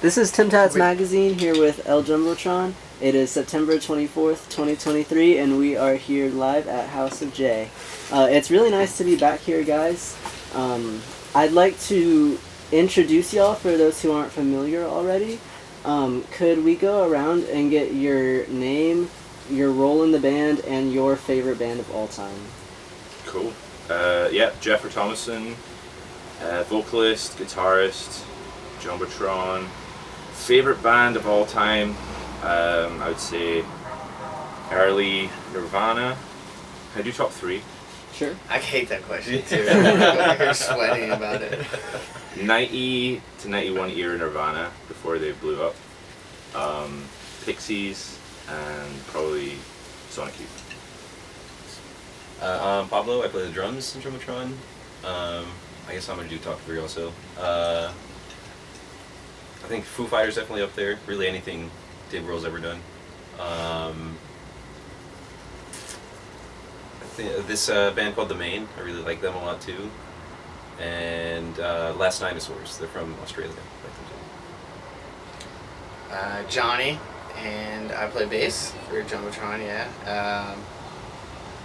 This is Tats Magazine here with El Jumbotron. It is September 24th, 2023, and we are here live at House of J. It's really nice to be back here, guys. I'd like to introduce y'all for those who aren't familiar already. Could we go around and get your name, your role in the band, and your favorite band of all time? Cool. Jeffrey Thomason, vocalist, guitarist, Jumbotron. Favorite band of all time, I would say early Nirvana. Can I do top 3? Sure. I hate that question too. I'm over here sweating about it. 90 to 91 era Nirvana before they blew up. Pixies and probably Sonic Youth. I'm Pablo. I play the drums in Jumbotron. I guess I'm gonna do top 3 also. I think Foo Fighters definitely up there. Really anything Dave Grohl's ever done. I think this band called The Main. I really like them a lot too. And Last Dinosaurs. They're from Australia. I like them too. Johnny, and I play bass for Jumbotron. Yeah.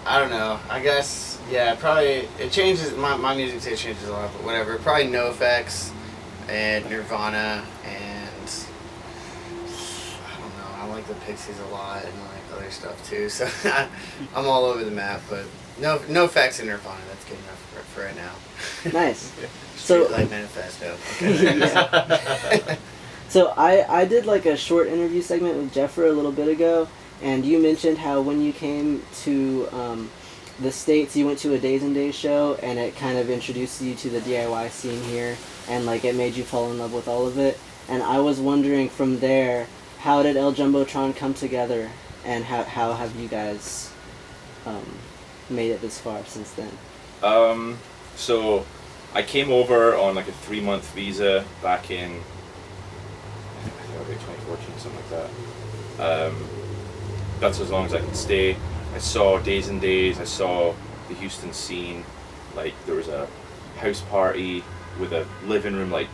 I don't know. I guess probably it changes. My music taste changes a lot, but whatever. Probably NoFX and Nirvana, and I don't know. I like the Pixies a lot and like other stuff too. So I'm all over the map, but NoFX and Nirvana. That's good enough for right now. Nice. So like Manifesto. Okay. Yeah. So I did like a short interview segment with Jeffrey a little bit ago, and you mentioned how when you came to the States, you went to a Days and Days show, and it kind of introduced you to the DIY scene here, and like it made you fall in love with all of it. And I was wondering from there, how did El Jumbotron come together, and how have you guys made it this far since then? So I came over on like a 3-month visa back in, I think it was 2014, something like that. That's as long as I could stay. I saw Days and Days, I saw the Houston scene. Like there was a house party with a living room like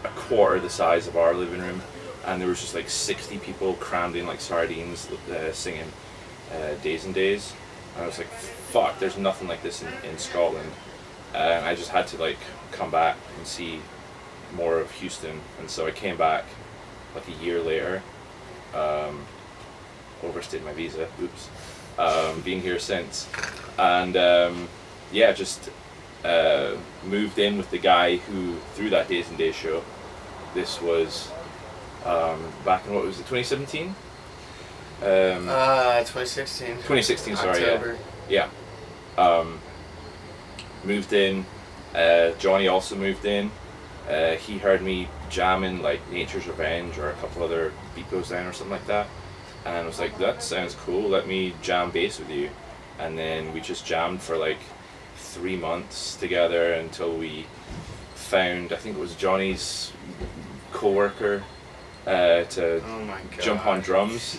a quarter the size of our living room, and there was just like 60 people crammed in like sardines singing Days and Days. And I was like, fuck, there's nothing like this in Scotland. And I just had to like come back and see more of Houston, and so I came back like a year later. Overstayed my visa, oops. Being here since, and just moved in with the guy who threw that Days and Days show. This was back in, what was it, 2017? 2016. 2016, sorry, October. yeah. Moved in. Johnny also moved in. He heard me jamming like Nature's Revenge or a couple other Beat Goes Down or something like that. And I was like, that sounds cool, let me jam bass with you. And then we just jammed for like 3 months together until we found, I think it was Johnny's co-worker to jump on drums.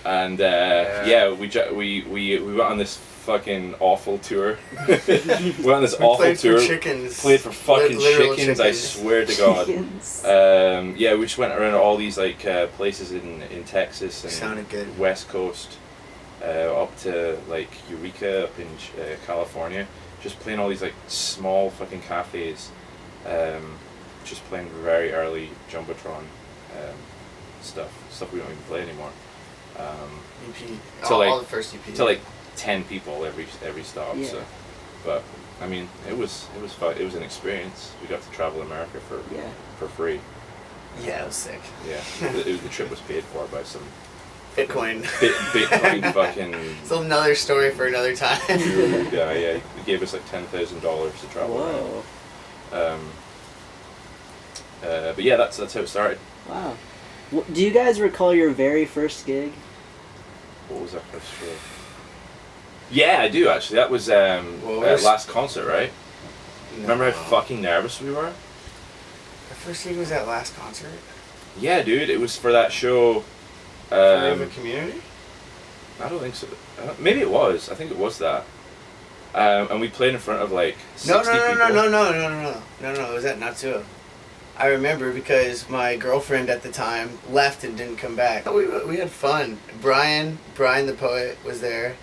And we went on this fucking awful tour. We went on this awful tour. Played for fucking chickens, I swear to God. We just went around all these like places in Texas and West Coast, up to like Eureka up in California, just playing all these like small fucking cafes, just playing very early Jumbotron stuff we don't even play anymore. All the first EP. To like 10 people every stop. Yeah. So, but I mean, it was fun. It was an experience. We got to travel America for free. Yeah, it was sick. Yeah, the trip was paid for by some Bitcoin. Bitcoin fucking. It's another story for another time. Yeah. He gave us like $10,000 to travel around. But yeah, that's how it started. Wow. Do you guys recall your very first gig? What was our first show? Yeah, I do actually. That was last concert, right? No. Remember how fucking nervous we were? The first gig was at last concert? Yeah, dude. It was for that show. For the community? I don't think so. Maybe it was. I think it was that. And we played in front of like 60 people. No. It was at Natsuo. I remember because my girlfriend at the time left and didn't come back. We had fun. Brian the poet was there,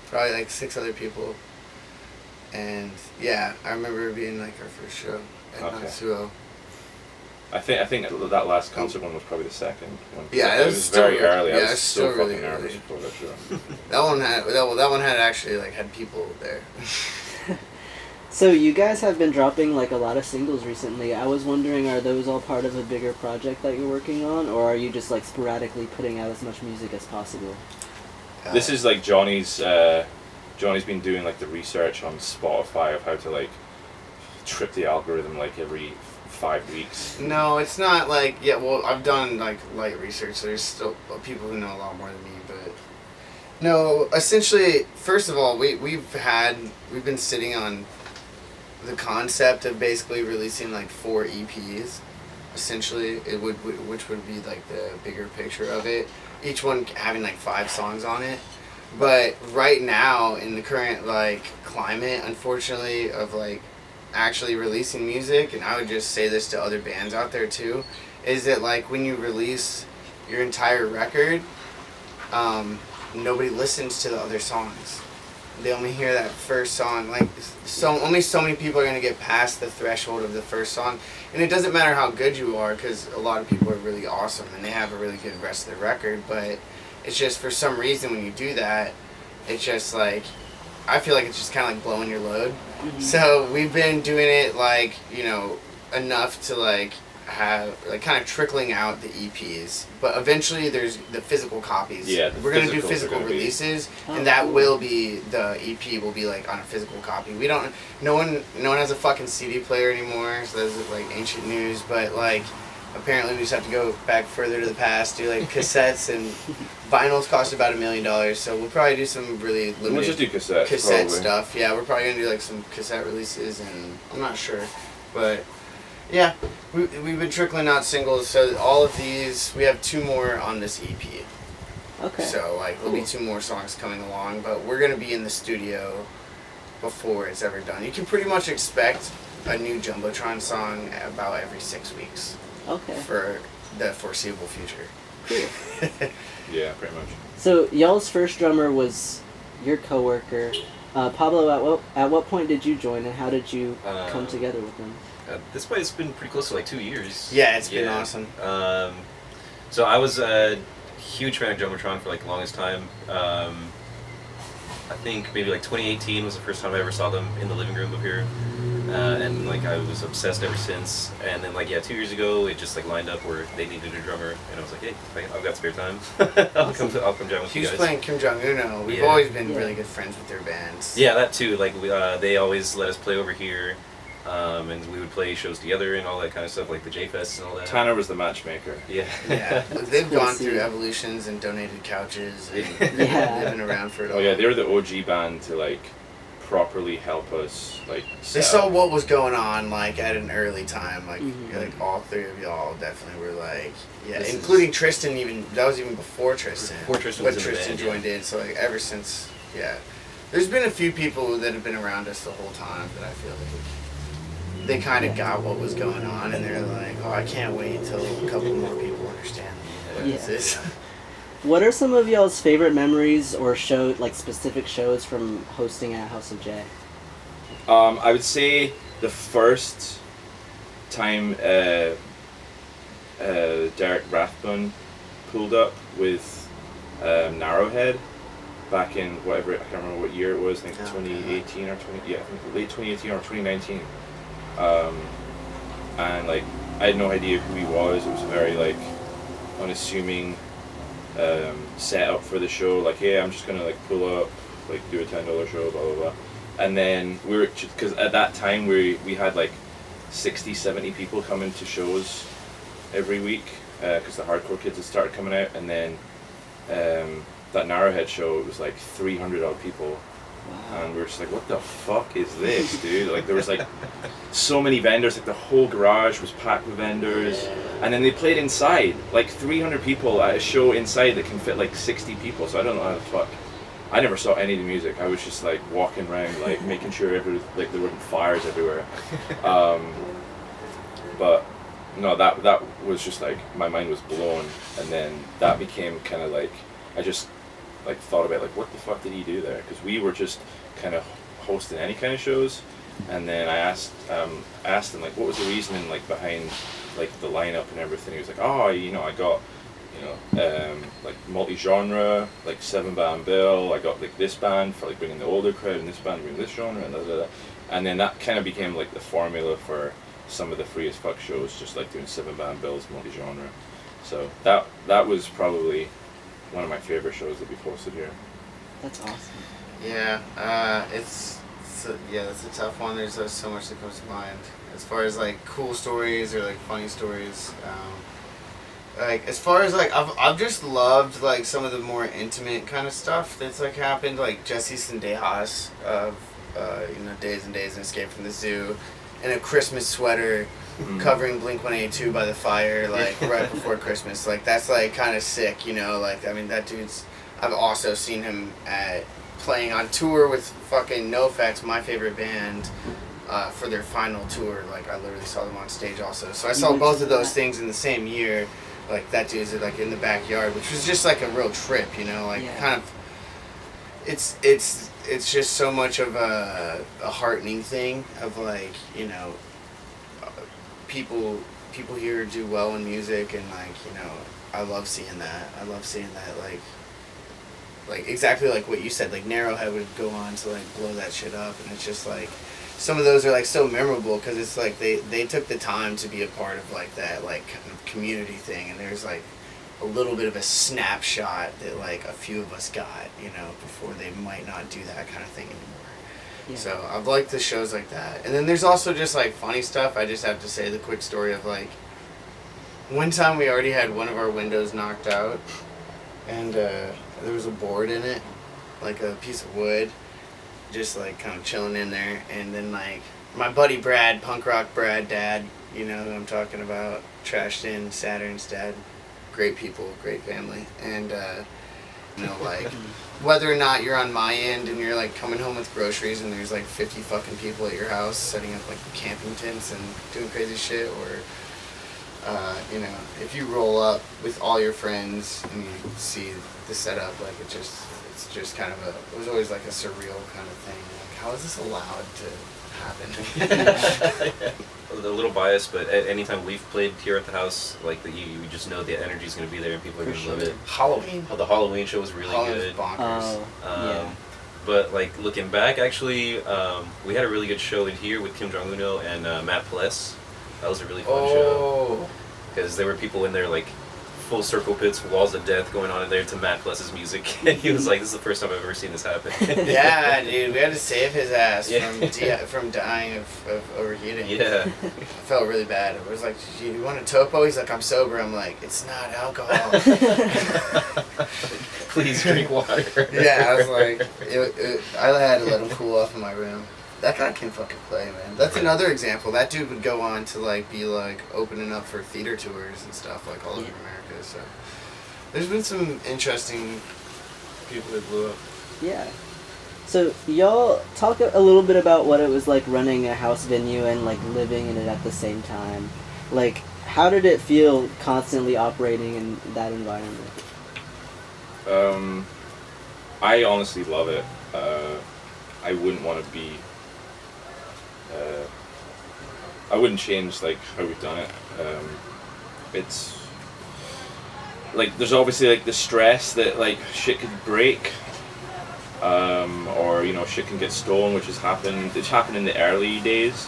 probably like 6 other people, and yeah, I remember it being like our first show at Natsuo. I think that last concert one was probably the second one. Yeah, it was very early. Yeah, I was so really fucking nervous early. before that show. that one had actually like had people there. So you guys have been dropping like a lot of singles recently. I was wondering, are those all part of a bigger project that you're working on, or are you just like sporadically putting out as much music as possible? This is like Johnny's been doing like the research on Spotify of how to like trip the algorithm like every 5 weeks. No, it's not like, yeah, well, I've done like light research, so there's still people who know a lot more than me, but no, essentially, first of all, we've been sitting on the concept of basically releasing like 4 EPs, essentially, which would be like the bigger picture of it, each one having like 5 songs on it. But right now, in the current like climate, unfortunately, of like actually releasing music, and I would just say this to other bands out there too, is that like when you release your entire record, nobody listens to the other songs. They only hear that first song. Like, only so many people are gonna get past the threshold of the first song, and it doesn't matter how good you are, because a lot of people are really awesome and they have a really good rest of their record. But it's just for some reason when you do that, it's just like, I feel like it's just kind of like blowing your load. Mm-hmm. So we've been doing it like, you know, enough to like have like kind of trickling out the EPs, but eventually there's the physical copies. Yeah, we're gonna do physical releases, and that will be the EP will be like on a physical copy. We don't. No one has a fucking CD player anymore, so that's like ancient news. But like, apparently we just have to go back further to the past, do like cassettes, and vinyls cost about $1 million. So we'll probably do some really limited We'll just do cassette probably. Stuff. Yeah, we're probably gonna do like some cassette releases, and I'm not sure, but. Yeah, we've been trickling out singles, so all of these, we have 2 more on this EP. Okay. So, like, there'll be 2 more songs coming along, but we're going to be in the studio before it's ever done. You can pretty much expect a new Jumbotron song about every 6 weeks. Okay. For the foreseeable future. Cool. Yeah, pretty much. So, y'all's first drummer was your coworker. Pablo, at what point did you join, and how did you come together with him? This place has been pretty close to like 2 years. Yeah, it's been awesome. So I was a huge fan of Jumbotron for like the longest time. I think maybe like 2018 was the first time I ever saw them in the living room up here. And like I was obsessed ever since. And then like 2 years ago it just like lined up where they needed a drummer, and I was like, hey, I've got spare time. I'll come jam with you guys. He was playing Kim Jong-un. We've always been really good friends with their bands. Yeah, that too. Like they always let us play over here. And we would play shows together and all that kind of stuff, like the J-Fest and all that. Tanner was the matchmaker. Yeah. Yeah. They've gone through evolutions and donated couches and they've been around for it all. Oh yeah, they were the OG band to like properly help us like they saw what was going on like at an early time. Like like all 3 of y'all definitely were like including Tristan. Even that was even before Tristan. Before Tristan but was in the Tristan band, joined in, so like ever since there's been a few people that have been around us the whole time that I feel like they kind of got what was going on, and they're like, oh, I can't wait until a couple more people understand what this is. What are some of y'all's favorite memories or specific shows from hosting at House of J? I would say the first time Derek Rathbun pulled up with Narrowhead back in whatever, I can't remember what year it was, I think 2018 or 20, I think late 2018 or 2019. And like I had no idea who he was. It was a very like unassuming setup for the show. Like, hey, I'm just gonna like pull up, like do a $10 show, blah blah blah. And then we were, because at that time we had like 60, 70 people coming to shows every week because the hardcore kids had started coming out, and then that Narrowhead show, it was like 300 odd people. Wow. And we were just like, what the fuck is this, dude? Like, there was like so many vendors, like the whole garage was packed with vendors. And then they played inside, like 300 people at a show inside that can fit like 60 people. So I don't know how the fuck. I never saw any of the music. I was just like walking around, like making sure there weren't fires everywhere. But no, that was just like my mind was blown, and then that became kind of like I just like thought about like what the fuck did he do there? Because we were just kind of hosting any kind of shows, and then I asked him like what was the reasoning like behind like the lineup and everything. He was like, oh, you know, I got like multi-genre, like 7-band bill. I got like this band for like bringing the older crowd, and this band bringing this genre, and and then that kind of became like the formula for some of the Free as Fuck shows, just like doing 7-band bills, multi-genre. So that was probably one of my favorite shows that we posted here. That's awesome. Yeah, it's a tough one. There's so much that comes to mind as far as like cool stories or like funny stories. Like as far as like I've just loved like some of the more intimate kind of stuff that's like happened, like Jesse Sendejas of Days and Days and Escape from the Zoo, in a Christmas sweater, covering Blink-182 by the fire, like right before Christmas. Like that's like kind of sick, you know. Like I mean that dude's. I've also seen him playing on tour with fucking NoFX, my favorite band, for their final tour. Like I literally saw them on stage also. So I saw both of those things in the same year. Like that dude's like in the backyard, which was just like a real trip, you know. Like kind of. It's just so much of a heartening thing of like, you know, people here do well in music, and like, you know, I love seeing that. Like exactly like what you said, like Narrowhead would go on to like blow that shit up, and it's just like some of those are like so memorable because it's like they took the time to be a part of like that like kind of community thing, and there's like a little bit of a snapshot that like a few of us got, you know, before they might not do that kind of thing anymore. Yeah. So I've liked the shows like that. And then there's also just like funny stuff. I just have to say the quick story of like one time we already had one of our windows knocked out, and there was a board in it, like a piece of wood, just like kind of chilling in there. And then like my buddy Brad, punk rock Brad dad, you know who I'm talking about, Trashed In, Saturn's dad. Great people, great family, and you know, like whether or not you're on my end and you're like coming home with groceries and there's like 50 fucking people at your house setting up like camping tents and doing crazy shit, or you know, if you roll up with all your friends and you see the setup, like it's just kind of it was always like a surreal kind of thing. Like, how is this allowed to happen? A little biased, but at any time we've played here at the house, like you just know the energy's going to be there and people are going to love it. Halloween. Oh, the Halloween show was really good. Bonkers. Yeah. But like looking back, actually, we had a really good show in here with Kim Jong-uno and Matt Pless. That was a really fun show because there were people in there like full circle pits, walls of death going on in there to Matt Pless's music, and he was like, "This is the first time I've ever seen this happen." Yeah, dude, we had to save his ass from dying of overheating. Yeah, I felt really bad. It was like, "You want a topo?" He's like, "I'm sober." I'm like, "It's not alcohol." Please drink water. Yeah, I was like, I had to let him cool off in my room. That guy can fucking play, man. That's another example. That dude would go on to like be like opening up for theater tours and stuff like all over America. So there's been some interesting people that blew up. Yeah. So y'all talk a little bit about what it was like running a house venue and like living in it at the same time. Like, how did it feel constantly operating in that environment? I honestly love it. I wouldn't want to be. I wouldn't change like how we've done it. It's like there's obviously like the stress that like shit could break, or you know shit can get stolen, which has happened. It's happened in the early days,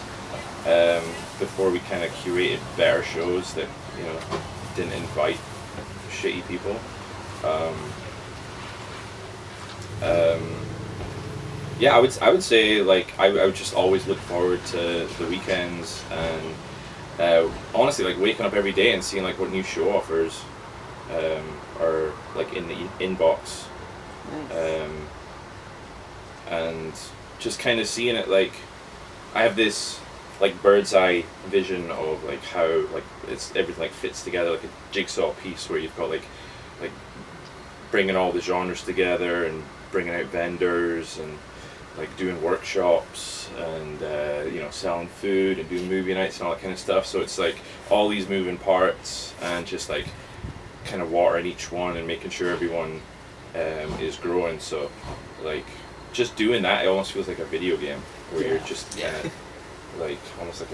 before we kind of curated better shows that you know didn't invite shitty people. Yeah, I would say like I would just always look forward to the weekends and honestly like waking up every day and seeing like what new show offers are like in the inbox. Nice. And just kind of seeing it like I have this like bird's eye vision of like how like it's everything like fits together like a jigsaw piece where you've got like bringing all the genres together and bringing out vendors and like doing workshops and selling food and doing movie nights and all that kind of stuff. So it's like all these moving parts and just like kind of watering each one and making sure everyone is growing. So like just doing that, it almost feels like a video game where you're just like almost like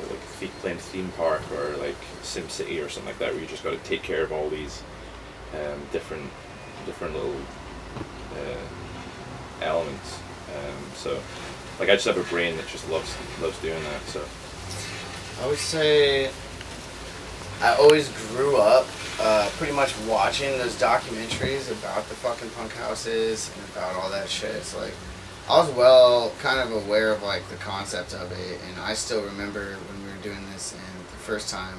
playing theme park or like Sim City or something like that, where you just got to take care of all these different little elements. So like I just have a brain that just loves doing that. So I would say I always grew up pretty much watching those documentaries about the fucking punk houses and about all that shit. So like I was kind of aware of like the concept of it, and I still remember when we were doing this and the first time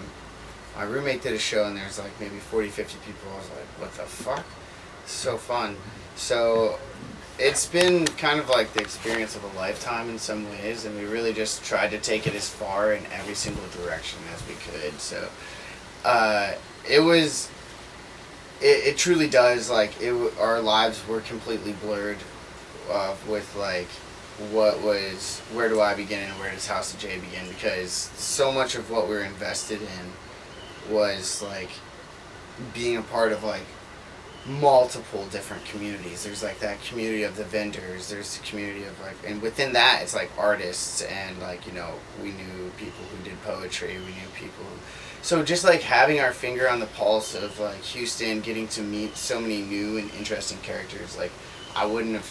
my roommate did a show and there's like maybe 40, 50 people. I was like, what the fuck? It's so fun. So it's been kind of like the experience of a lifetime in some ways, and we really just tried to take it as far in every single direction as we could. So it truly does, like, our lives were completely blurred with like where do I begin and where does House of J begin, because so much of what we were invested in was like being a part of like multiple different communities. There's like that community of the vendors, there's the community of like, and within that it's like artists, and like, you know, we knew people who did poetry, we knew people who, so just like having our finger on the pulse of like Houston, getting to meet so many new and interesting characters, like I wouldn't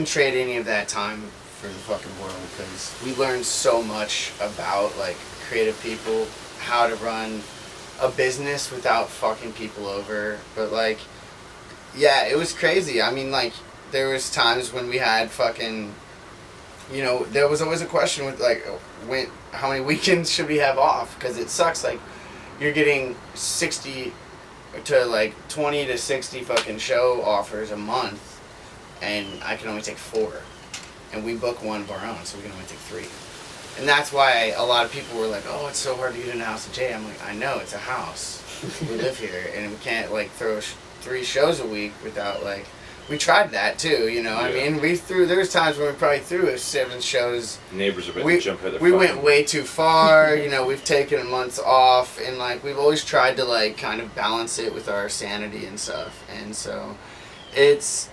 trade any of that time for the fucking world, because we learned so much about like creative people, how to run a business without fucking people over. But like, yeah, it was crazy. I mean, like, there was times when we had fucking, you know, there was always a question with like, how many weekends should we have off? Because it sucks, like, you're getting 60 to like 20 to 60 fucking show offers a month, and I can only take 4. And we book one of our own, so we can only take 3. And that's why a lot of people were like, oh, it's so hard to get in a House of J. I'm like, I know, it's a house. We live here, and we can't like throw 3 shows a week without like, we tried that too, you know. Yeah. I mean, there was times when we probably threw 7 shows. Neighbors are about to jump out their We went way too far, you know, we've taken months off, and like, we've always tried to like kind of balance it with our sanity and stuff. And so it's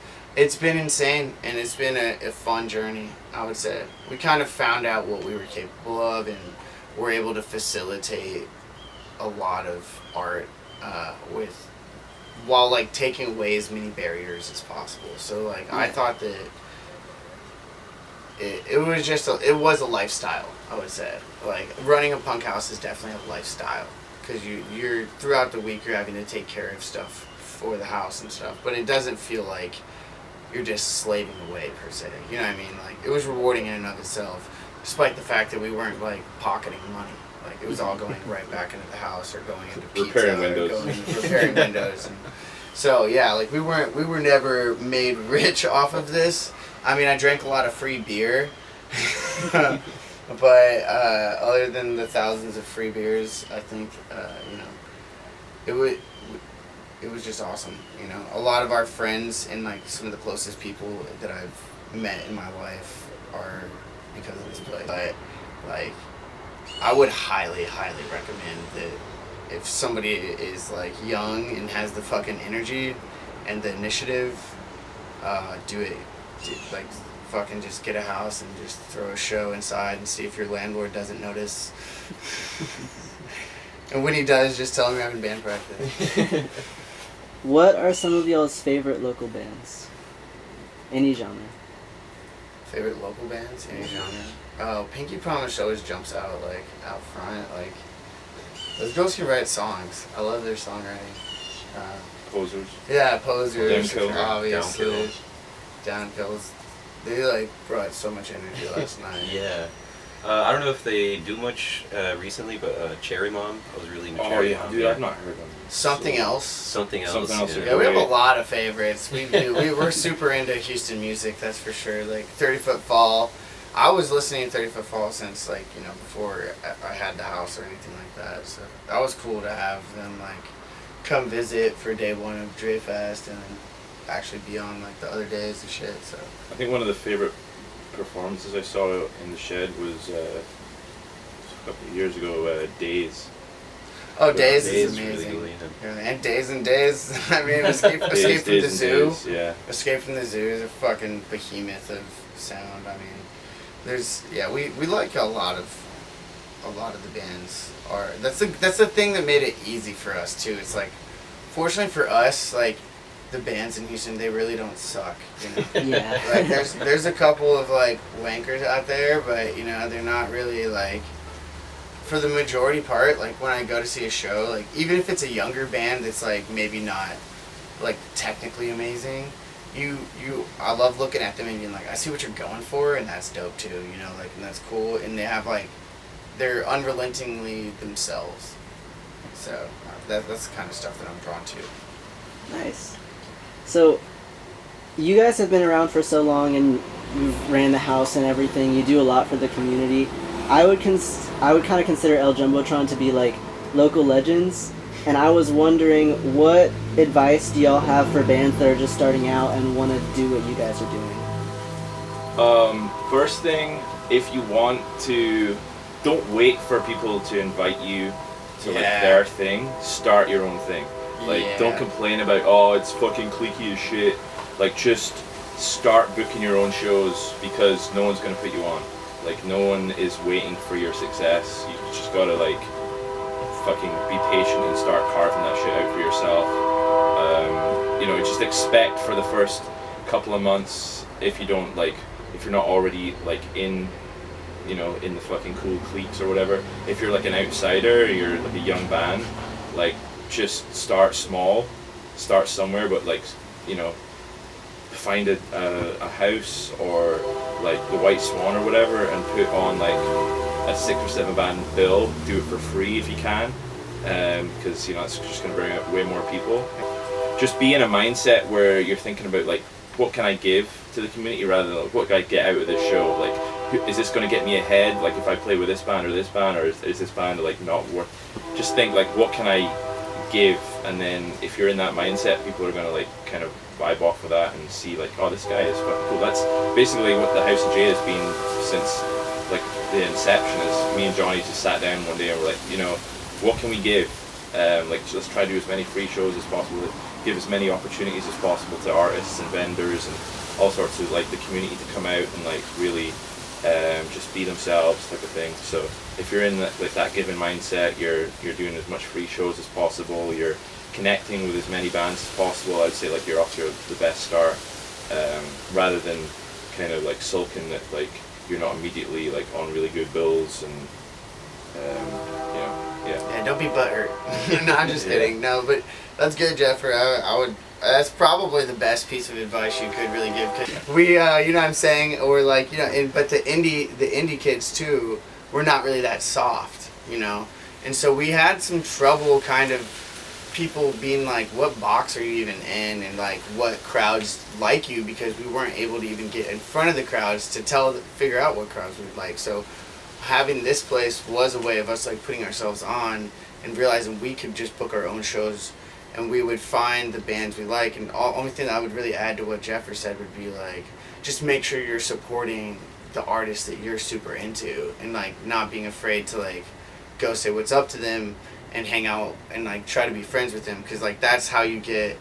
been insane, and it's been a fun journey, I would say. We kind of found out what we were capable of, and we're able to facilitate a lot of art while like taking away as many barriers as possible. So like, yeah. I thought that it was a lifestyle, I would say. Like, running a punk house is definitely a lifestyle, because you're throughout the week you're having to take care of stuff for the house and stuff, but it doesn't feel like you're just slaving away per se. You know what I mean? Like, it was rewarding in and of itself, despite the fact that we weren't like pocketing money. Like, it was all going right back into the house, or going into pizza, repairing windows. And so yeah, like, we were never made rich off of this. I mean, I drank a lot of free beer, but other than the thousands of free beers, I think you know, it was just awesome, you know. A lot of our friends and like some of the closest people that I've met in my life are because of this place. But like, I would highly, highly recommend that if somebody is like young and has the fucking energy and the initiative, do it. Like, fucking just get a house and just throw a show inside and see if your landlord doesn't notice. And when he does, just tell him you're having band practice. What are some of y'all's favorite local bands? Any genre. Favorite local bands? Any genre? Oh, Pinky Promise always jumps out, like, out front. Like, those girls can write songs. I love their songwriting. Posers. Yeah, Posers. Downkill. Obviously. Downkills. They, like, brought so much energy last night. Yeah. I don't know if they do much recently, but Cherry Mom, I was really into Cherry Mom. Dude, I've not heard them. Something Else. Something Else. Yeah, we have a lot of favorites. We're super into Houston music, that's for sure. Like 30 Foot Fall. I was listening to 30 Foot Fall since, like, you know, before I had the house or anything like that. So that was cool to have them like come visit for day 1 of Dre Fest, and then actually be on like the other days and shit. So I think one of the favorite performances I saw in the shed was a couple of years ago. Days. Oh, Days Days is amazing. really cool, And Days and Days. I mean, Escape from Days the and Zoo. Days, yeah. Escape from the Zoo is a fucking behemoth of sound. I mean, we like a lot of the bands are. That's the thing that made it easy for us too. It's like, fortunately for us, like, the bands in Houston, they really don't suck, you know. Yeah. Like, there's a couple of like wankers out there, but you know, they're not really like. For the majority part, like when I go to see a show, like even if it's a younger band that's like maybe not like technically amazing, I love looking at them and being like, I see what you're going for, and that's dope too, you know, like, and that's cool, and they have like, they're unrelentingly themselves. So that's the kind of stuff that I'm drawn to. Nice. So, you guys have been around for so long, and you've ran the house and everything. You do a lot for the community. I would kind of consider El Jumbotron to be like local legends, and I was wondering, what advice do y'all have for bands that are just starting out and want to do what you guys are doing? First thing, if you want to, don't wait for people to invite you to like their thing. Start your own thing. Like, don't complain about, oh, it's fucking cliquey as shit. Like, just start booking your own shows, because no one's gonna put you on. Like, no one is waiting for your success. You just gotta like fucking be patient and start carving that shit out for yourself. You know, just expect for the first couple of months, if you're not already like in, you know, in the fucking cool cliques or whatever. If you're like an outsider, you're like a young band, like, just start small, start somewhere, but like, you know, find a house or like the White Swan or whatever, and put on like a 6 or 7 band bill. Do it for free if you can, because you know, it's just going to bring out way more people. Just be in a mindset where you're thinking about like, what can I give to the community, rather than like, what can I get out of this show? Like, is this going to get me ahead? Like, if I play with this band, or is this band like not worth? Just think like, what can I give? And then if you're in that mindset, people are going to like kind of vibe off of that and see like, oh, this guy is fucking cool. That's basically what the House of J has been since like the inception. Is me and Johnny just sat down one day and we're like, you know, what can we give? Like, let's try to do as many free shows as possible, give as many opportunities as possible to artists and vendors and all sorts of like the community to come out and like really just be themselves, type of thing. So if you're in that given mindset, you're doing as much free shows as possible, you're connecting with as many bands as possible, I'd say like you're off to the best start, rather than kind of like sulking that like you're not immediately like on really good bills, and you know, Yeah, don't be butthurt. No, I'm just kidding. No, but that's good, Jeffrey. I would. That's probably the best piece of advice you could really give. 'Cause we, you know what I'm saying, or like, you know, but the indie kids too, we're not really that soft, you know, and so we had some trouble kind of people being like, what box are you even in, and like what crowds like you, because we weren't able to even get in front of the crowds to figure out what crowds we'd like. So having this place was a way of us like putting ourselves on and realizing we could just book our own shows, and we would find the bands we like. And only thing that I would really add to what Jeffrey said would be like, just make sure you're supporting the artists that you're super into, and like not being afraid to like go say what's up to them and hang out and like try to be friends with them, because like that's how you get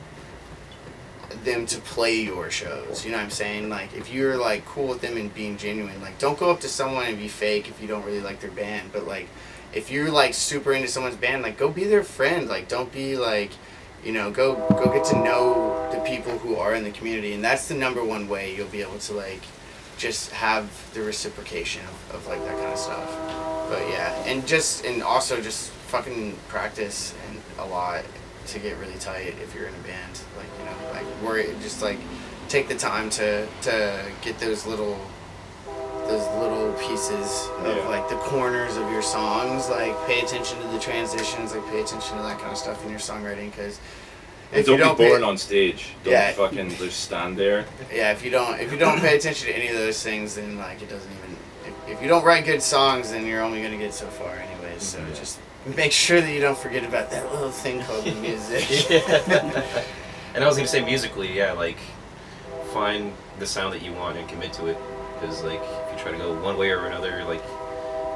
them to play your shows, you know what I'm saying? Like, if you're like cool with them and being genuine, like, don't go up to someone and be fake if you don't really like their band. But like, if you're like super into someone's band, like, go be their friend. Like, don't be like, you know, go get to know the people who are in the community, and that's the number one way you'll be able to like just have the reciprocation of like that kind of stuff. But yeah, and also just fucking practice and a lot to get really tight if you're in a band. Like, you know, like worry, just like take the time to get those little pieces of like the corners of your songs. Like, pay attention to the transitions, like pay attention to that kind of stuff in your songwriting, because if you don't be boring on stage, don't fucking just stand there. Yeah, if you don't pay attention to any of those things, then like it doesn't even. If you don't write good songs, then you're only gonna get so far anyways. So just make sure that you don't forget about that little thing called the music. And I was gonna say musically, yeah, like find the sound that you want and commit to it. because like if you try to go one way or another, like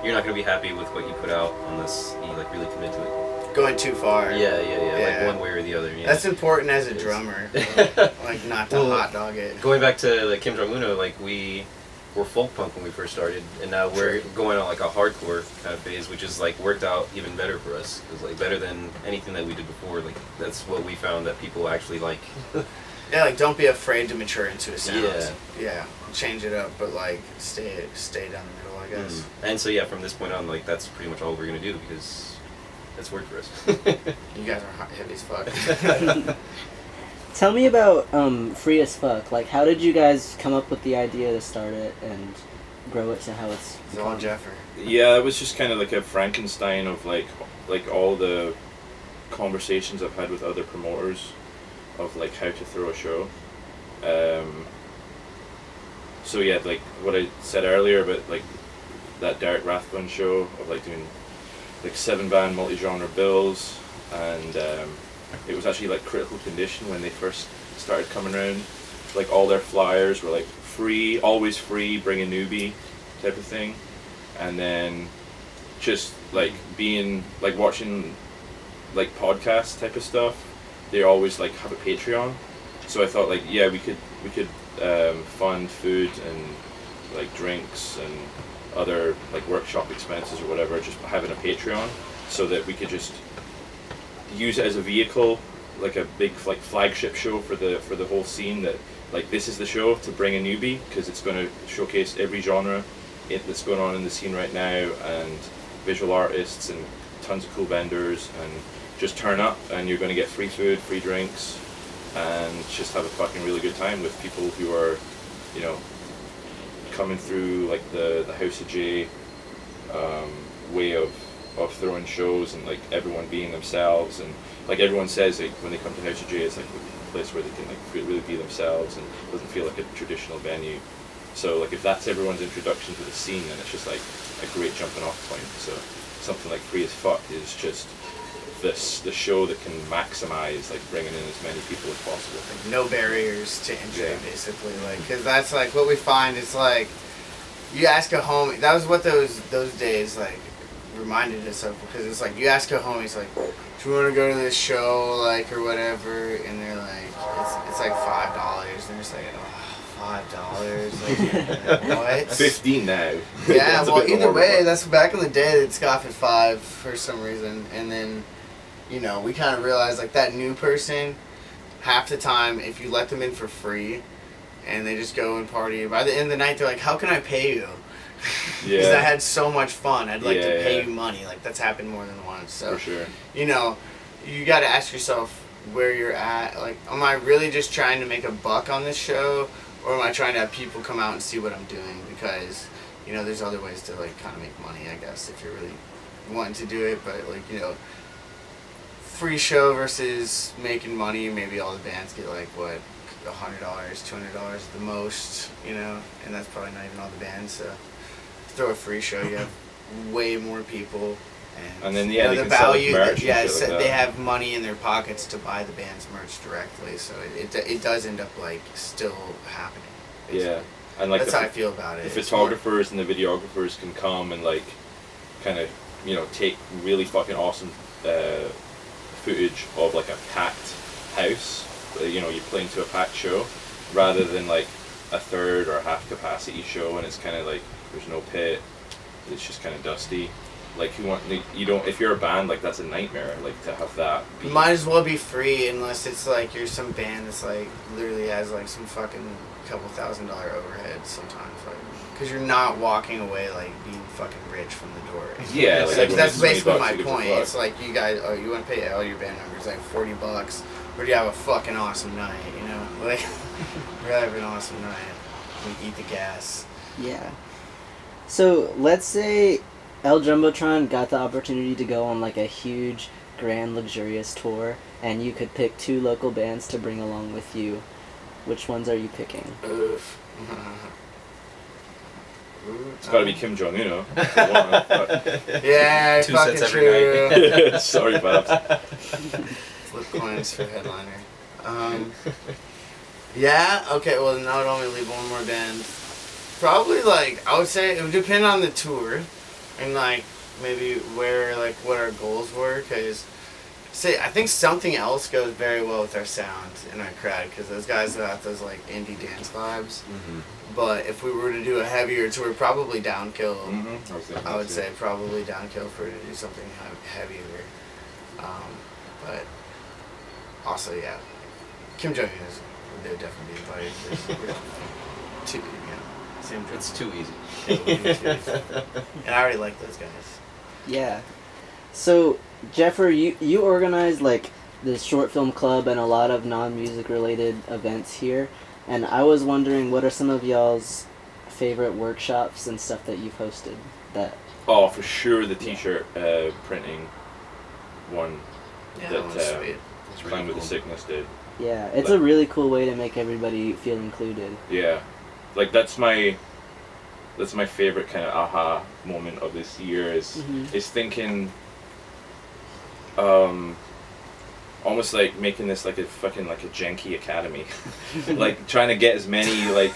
you're not gonna be happy with what you put out unless you like really commit to it. Going too far. Yeah. Yeah. Like one way or the other. Yeah. That's important as a It is. drummer. Like not to hot dog it. Going back to like Kim Jong-un, like we were folk punk when we first started, and now we're going on like a hardcore kind of phase, which is like worked out even better for us. It's like better than anything that we did before. Like that's what we found that people actually like. Yeah, like don't be afraid to mature into a sound. Yeah. Change it up, but like stay down the middle, I guess. And so yeah, from this point on, like that's pretty much all we're gonna do because it's worked for us. You guys are heavy as fuck. Tell me about Free as Fuck. Like, how did you guys come up with the idea to start it and grow it to how it's It's all Jeffer. Yeah, it was just kind of like a Frankenstein of like all the conversations I've had with other promoters of like how to throw a show. So yeah, like what I said earlier about like that Derek Rathbun show of like doing like 7-band multi-genre bills, and it was actually like Critical Condition when they first started coming around. Like all their flyers were like free, always free, bring a newbie type of thing. And then just like being like watching like podcast type of stuff, they always like have a Patreon. So I thought like, yeah, we could fund food and like drinks and other like workshop expenses or whatever, just having a Patreon, so that we could just use it as a vehicle, like a big like flagship show for the whole scene, that like this is the show to bring a newbie, because it's going to showcase every genre that's going on in the scene right now, and visual artists and tons of cool vendors, and just turn up and you're going to get free food, free drinks, and just have a fucking really good time with people who are, you know, coming through like the House of J way of throwing shows, and like everyone being themselves, and like everyone says like when they come to House of J, it's like a place where they can like really be themselves and it doesn't feel like a traditional venue. So like if that's everyone's introduction to the scene, then it's just like a great jumping off point. So something like Free as Fuck is just the show that can maximize like bringing in as many people as possible. No barriers to entry, Yeah. basically, like, because that's like what we find. It's like you ask a homie. That was what those days like reminded us of, because it's like you ask a homie, it's like, do you want to go to this show, like, or whatever, and they're like, it's like $5, and they're just like, oh, $5, like, what? 15 now. Yeah, That's a well, bit either more, way, but- that's back in the day. They'd scoff at $5 for some reason, and then, you know, we kind of realized like that new person, half the time, if you let them in for free, and they just go and party, by the end of the night, they're like, how can I pay you? Because I had so much fun. I'd like to pay you money. Like, that's happened more than once. So, For sure. you know, you got to ask yourself where you're at. Like, am I really just trying to make a buck on this show, or am I trying to have people come out and see what I'm doing? Because, you know, there's other ways to like kind of make money, I guess, if you're really wanting to do it. But like, you know, free show versus making money. Maybe all the bands get like what, $100, $200 at the most, you know, and that's probably not even all the bands. So throw a free show, you have way more people, And then, you yeah, know, they the can sell value. merch and Yeah, shit like they that. have money in their pockets to buy the band's merch directly. So it does end up like still happening. basically. Yeah, and like That's how I feel about it. the It's more- photographers and the videographers can come and like kind of, you know, take really fucking awesome footage of like a packed house. You know, you're playing to a packed show, rather than like a third or a half capacity show, and it's kind of like there's no pit. It's just kind of dusty. Like you don't, if you're a band, like that's a nightmare. Like to have that. Be, Might as well be free, unless it's like you're some band that's like literally has like some fucking couple $1,000 overhead sometimes, like, because you're not walking away like being fucking rich from the door. Yeah, It's like, like, everyone that's gets 20 basically bucks, my who gives a point. fuck? It's like you guys, you want to pay all your band members like $40, or do you have a fucking awesome night? You know, like we're having an awesome night. We eat the gas. Yeah. So let's say El Jumbotron got the opportunity to go on like a huge, grand, luxurious tour, and you could pick 2 local bands to bring along with you. Which ones are you picking? Oof. It's got to be Kim Jong Un. Yeah, 2 fucking sets every true. night. Sorry, Babs. Flip coins for headliner. Yeah. Okay. Well, then I would only leave one more band. Probably like I would say it would depend on the tour, and like maybe where like what our goals were. Cause say I think something else goes very well with our sound and our crowd. Cause those guys got those like indie dance vibes. Mm-hmm. But if we were to do a heavier tour, probably Downkill. Mm-hmm. I would say probably Downkill for to do something heavier. But also yeah, Kim Jong Un would definitely be invited. Too, you know, same It's too easy. And I already like those guys. Yeah. So, Jeffer, you organize like the short film club and a lot of non-music related events here, and I was wondering what are some of y'all's favorite workshops and stuff that you've hosted that. Oh, for sure, the T-shirt printing one Yeah, that that was sweet. It's Climb really with cool. the Sickness did. Yeah, it's a really cool way to make everybody feel included. Yeah, like that's my favorite kind of aha moment of this year is thinking, almost like making this like a fucking like a janky academy, like trying to get as many like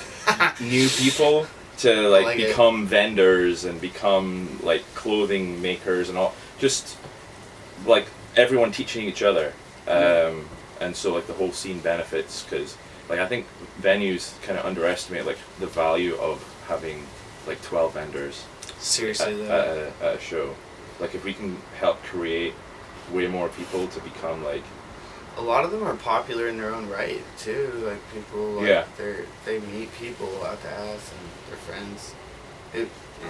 new people to like become vendors and become like clothing makers and all, just like everyone teaching each other, and so like the whole scene benefits because like I think venues kind of underestimate like the value of having like 12 vendors Seriously at a show. Like if we can help create way more people to become like, a lot of them are popular in their own right too. Like people, like, they meet people out the ass and they're friends.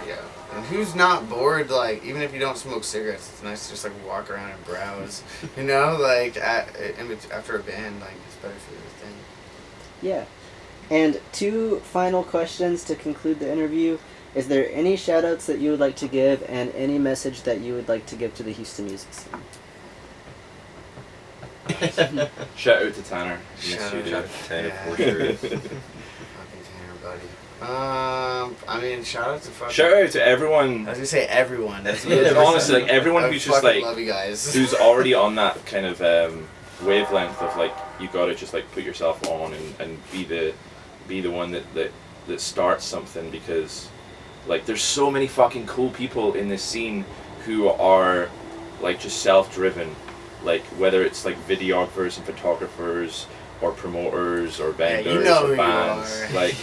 Yeah, and who's not bored? Like even if you don't smoke cigarettes, it's nice to just like walk around and browse. You know, like after a band, like it's better for your thing. Yeah. And 2 final questions to conclude the interview. Is there any shout-outs that you would like to give and any message that you would like to give to the Houston music scene? shout out to Tanner. Shout out Shout out to Tanner for Yeah. sure. Fucking Tanner, buddy. I mean, shout out to fucking. Shout out to everyone. I was gonna say everyone. That's Yeah, honestly, like everyone I who's just fucking like love you guys. who's already on that kind of wavelength of like you gotta just like put yourself on and be the one that starts something, because like there's so many fucking cool people in this scene who are like just self-driven, like whether it's like videographers and photographers or promoters or vendors know who or you bands, are. like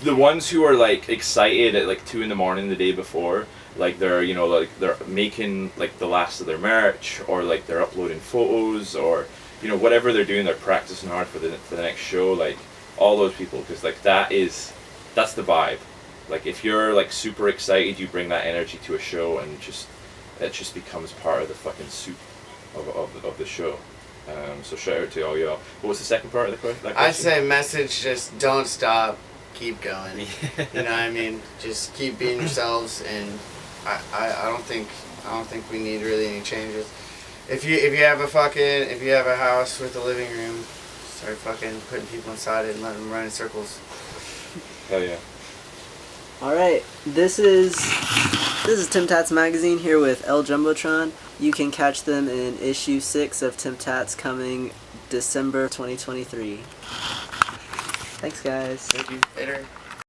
the ones who are like excited at like 2 a.m. the day before, like they're like they're making like the last of their merch, or like they're uploading photos, or whatever they're doing, they're practicing hard for the next show, like all those people, because like that's the vibe. Like if you're like super excited, you bring that energy to a show, and it just becomes part of the fucking soup of the show. So shout out to all y'all. What was the second part of that question? I say message, just don't stop, keep going. You know what I mean? Just keep being yourselves, and I don't think we need really any changes. If you have a house with a living room, start fucking putting people inside it and letting them run in circles. Hell yeah. Alright, this is Tim Tats Magazine here with El Jumbotron. You can catch them in issue 6 of Tim Tats coming December 2023. Thanks, guys. Thank you. Later.